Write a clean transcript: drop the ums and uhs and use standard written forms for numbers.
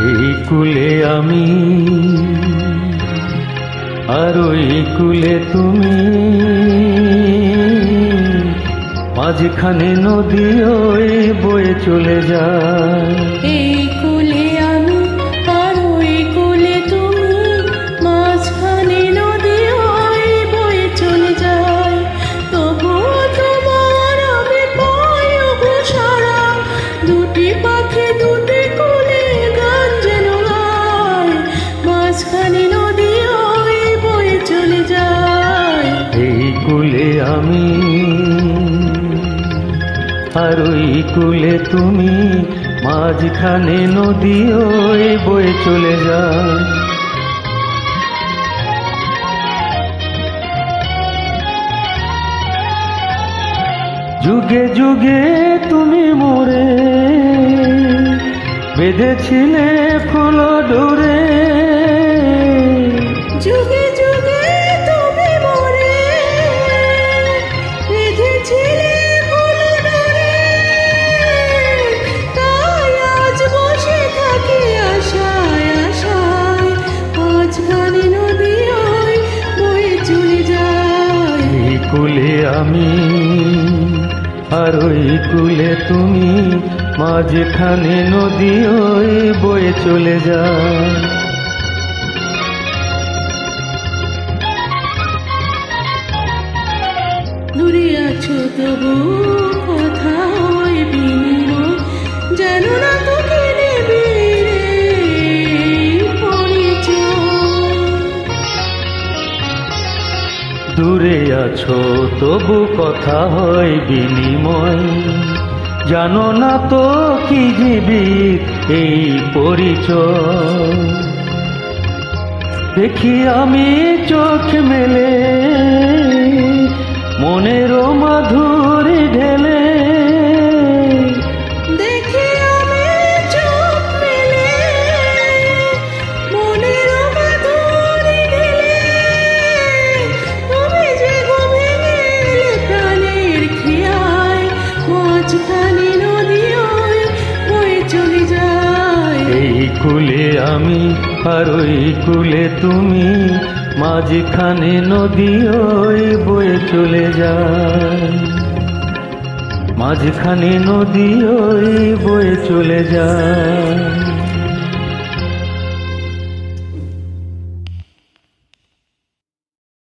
এই কুলে আমি আর ওই কুলে তুমি, মাঝখানে নদী ওই বয়ে চলে যায়। এই কুলে আমি আর ওই কুলে তুমি, মাঝখানে নদী ওই বয়ে চলে যায়। তবুও তোমার আমি পাই গো সারা, দুটি পাখি দুটি কুলে গান যেন গায়, মাঝখানে নদী ওই বয়ে চলে যায়। এই কুলে আমি আর ওই কুলে তুমি, মাঝখানে নদী ওই বয়ে চলে যায়। যুগে যুগে তুমি মোরে বেঁধেছিলে ফুল ডোরে, যুগে যুগে তুমি মোরে বেঁধেছিলে ফুল ডোরে, তাই আজ বসে থাকি আশায় আশায়, মাঝখানে নদী ওই বয়ে চলে যায়। এই কুলে আমি আর ওই কুলে তুমি, মাঝখানে নদী ওই বয়ে চলে যায়। দূরে আছো তবু কথা হয় বিনিময়, যেন না তোকে নেবে রে পরিচয়। দূরে আছো তবু কথা হয় বিনিময়, জানো না তো কি জীবিত এই পরিচয়। দেখি আমি চোখ মেলে মনের মাধুরী ঢেলে, দেখি আমি চোখ মেলে মনের মাধুরী ঢেলে, তুমি যে ঘুমে গেলে প্রাণের খেয়ায়, মাঝখানে নদী ওই বয়ে চলে যায়। এই কুলে আমি আর ওই কুলে তুমি, মাঝখানে নদী ওই বয়ে চলে যায়। মাঝখানে নদী ওই বয়ে চলে যায়।